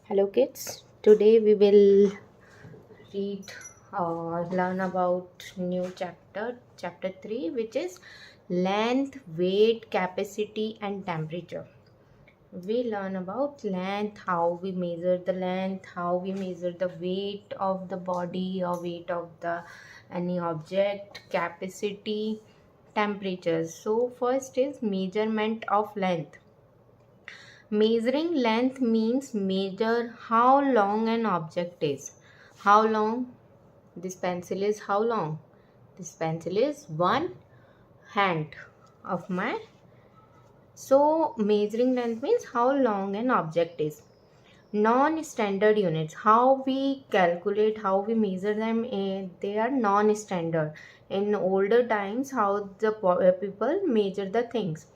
Hello kids, today we will read learn about new chapter 3, which is length, weight, capacity and temperature. We learn about length, how we measure the length, how we measure the weight of the body or weight of the any object, capacity, temperatures. So first is measurement of length. Measuring length means measure how long an object is. How long? This pencil is how long? This pencil is one hand of my. So measuring length means how long an object is. Non-standard units, how we calculate, how we measure them, they are non-standard. In older times, how the people measure the things.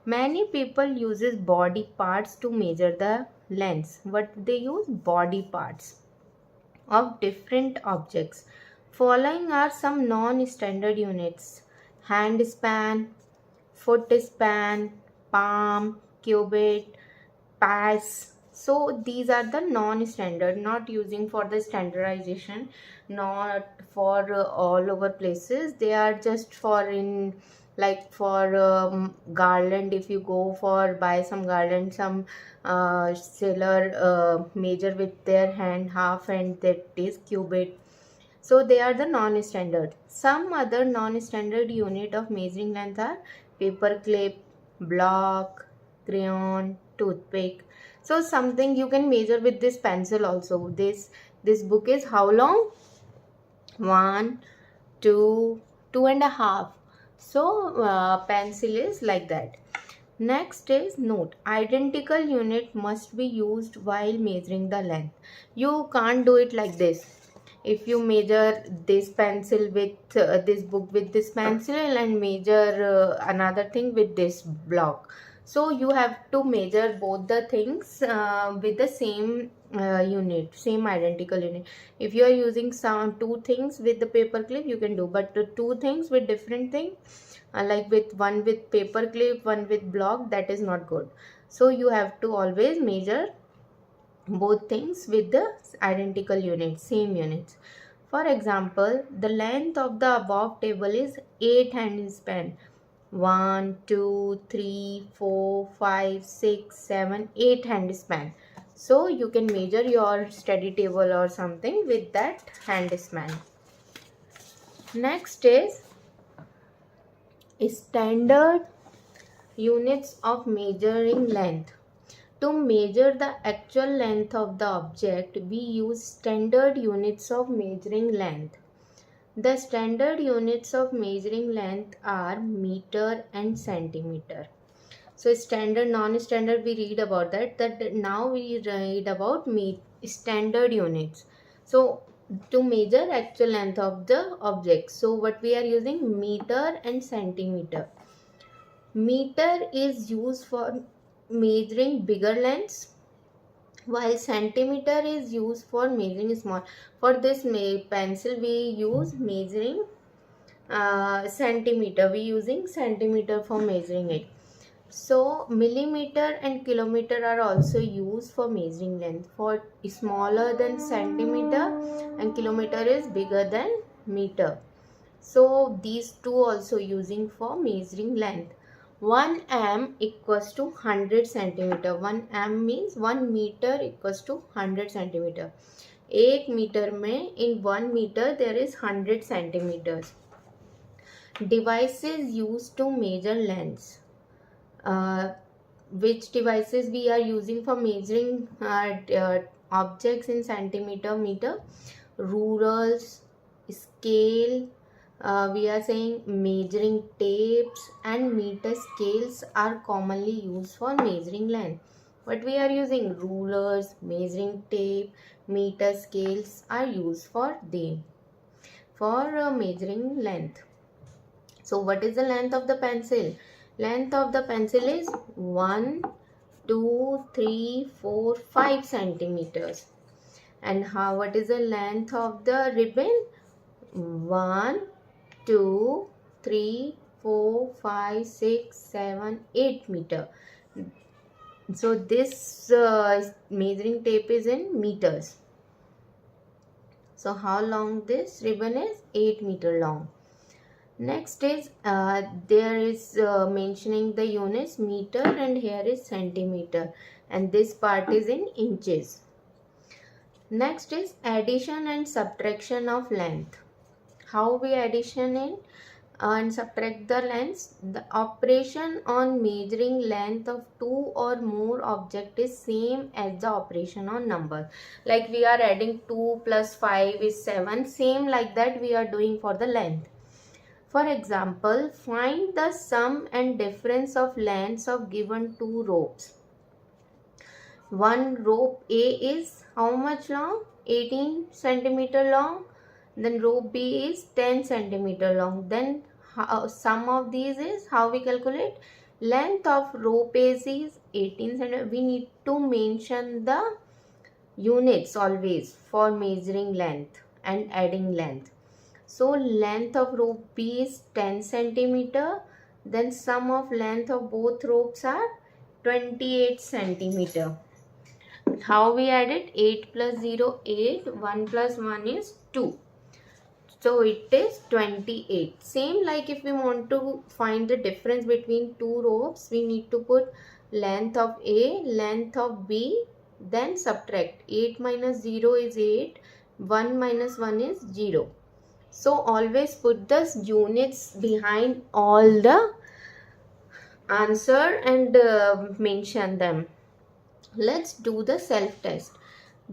Many people uses body parts to measure the lengths. What they use? Body parts of different objects. Following are some non-standard units: handspan, footspan, palm, cubit, pass. So these are the non-standard, not using for the standardization, not for all over places. They are just for in, like for garland. If you go for buy some garland, some seller measure with their hand half, and that is cubit. So they are the non-standard. Some other non-standard unit of measuring length are paper clip, block, crayon, toothpick. So something you can measure with this pencil also. This book is how long? 1, 2, 2.5. So pencil is like that. Next is note. Identical unit must be used while measuring the length. You can't do it like this. If you measure this pencil with this book with this pencil and measure another thing with this block, so you have to measure both the things with the same unit, same identical unit. If you are using some two things with the paper clip, you can do, but the two things with different thing, like with one with paper clip, one with block, that is not good. So you have to always measure both things with the identical units, same units. For example, the length of the above table is 8 handspan. 1, 2, 3, 4, 5, 6, 7, 8 handspan. So you can measure your study table or something with that handspan. Next is standard units of measuring length. To measure the actual length of the object, we use standard units of measuring length. The standard units of measuring length are meter and centimeter. So standard, non-standard, we read about that now we read about standard units. So to measure actual length of the object, so what we are using? Meter and centimeter. Meter is used for measuring bigger lengths, while centimeter is used for measuring small. For this pencil we use measuring centimeter. We using centimeter for measuring it. So millimeter and kilometer are also used for measuring length. For smaller than centimeter, and kilometer is bigger than meter. So these two also using for measuring length. 1 m equals to 100 centimeter. 1 m means 1 meter equals to 100 centimeter. 1 meter में in 1 meter there is 100 centimeters. Devices used to measure lengths. Which devices we are using for measuring objects in centimeter, meter? Rulers, scale, we are saying measuring tapes and meter scales are commonly used for measuring length. What we are using? Rulers, measuring tape, meter scales are used for them for measuring length. So what is the length of the pencil? Length of the pencil is 1, 2, 3, 4, 5 centimeters. And what is the length of the ribbon? 1, 2, 3, 4, 5, 6, 7, 8 meter. So this measuring tape is in meters. So how long this ribbon is? 8 meter long. Next is there is mentioning the units meter, and here is centimeter, and this part is in inches. Next is addition and subtraction of length. How we addition in and subtract the lengths? The operation on measuring length of two or more object is same as the operation on number. Like we are adding 2 plus 5 is 7. Same like that we are doing for the length. For example, find the sum and difference of lengths of given two ropes. One rope A is how much long? 18 centimeter long. Then rope B is 10 centimeter long. Then sum of these is how we calculate? Length of rope A is 18 centimeter. We need to mention the units always for measuring length and adding length. So length of rope B is 10 centimeter. Then sum of length of both ropes are 28 centimeter. How we added? 8 plus 0, 8. 1 plus 1 is 2. So it is 28. Same like if we want to find the difference between two ropes, we need to put length of A, length of B, then subtract. 8 minus 0 is 8. 1 minus 1 is 0. So always put the units behind all the answer and mention them. Let's do the self-test.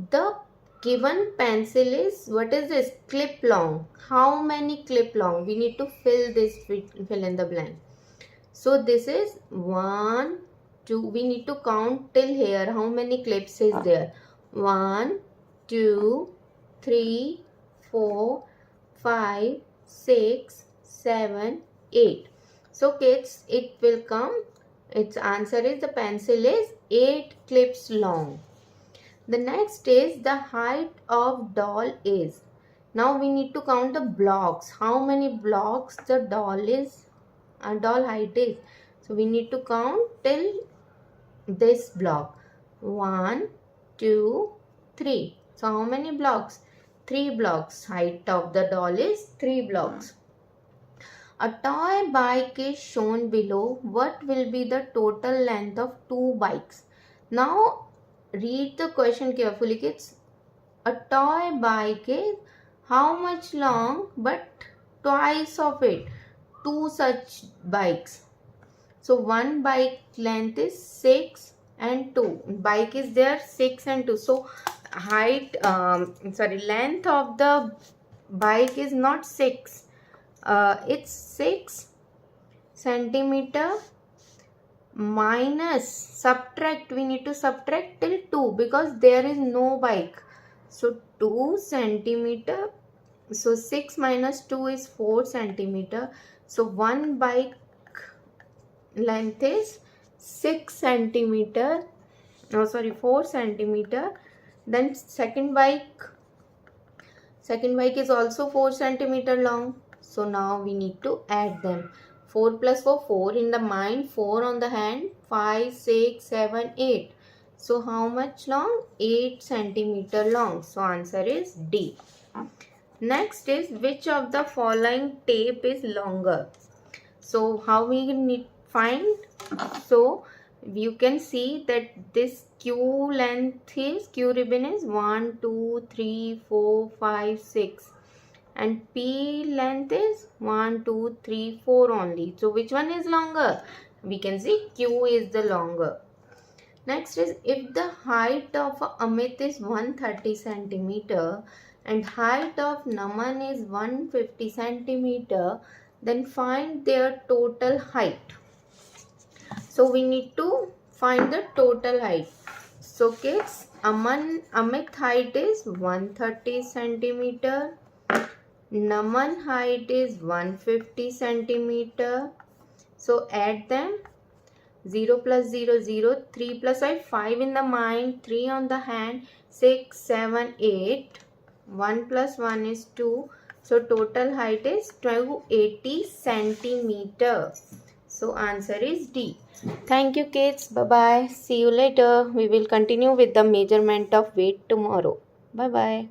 The given pencil is, what is this? Clip long. How many clip long? We need to fill in the blank. So this is 1, 2. We need to count till here. How many clips is there? 1, 2, 3, 4, 5, 6, 7, 8. So kids, it will come. Its answer is the pencil is 8 clips long. The next is the height of doll is. Now we need to count the blocks. How many blocks the doll height is. So we need to count till this block. 1, 2, 3. So how many blocks? 3 blocks. Height of the doll is 3 blocks. A toy bike is shown below. What will be the total length of 2 bikes? Now read the question carefully, kids. A toy bike is how much long, but twice of it. 2 such bikes. So one bike length is 6 and 2. Bike is there 6 and 2. So length of the bike is not 6. It's 6 centimeter minus subtract. We need to subtract till 2 because there is no bike. So 2 centimeter. So 6 minus 2 is 4 centimeter. So one bike length is 6 centimeter. 4 centimeter. Then second bike is also 4 centimeter long. So now we need to add them. 4 plus 4, 4 in the mind, 4 on the hand, 5, 6, 7, 8. So how much long? 8 centimeter long. So answer is D. Next is, which of the following tape is longer? So how we need find? So you can see that this Q ribbon is 1, 2, 3, 4, 5, 6. And P length is 1, 2, 3, 4 only. So which one is longer? We can see Q is the longer. Next is, if the height of Amit is 130 centimeter and height of Naman is 150 centimeter, then find their total height. So we need to find the total height. So kids, Amit height is 130 centimeter. Naman height is 150 centimeter. So add them. 0 plus 0, 0. 3 plus 5, 5 in the mind, 3 on the hand, 6, 7, 8. 1 plus 1 is 2. So total height is 280 centimeter. So answer is D. Thank you kids. Bye bye. See you later. We will continue with the measurement of weight tomorrow. Bye bye.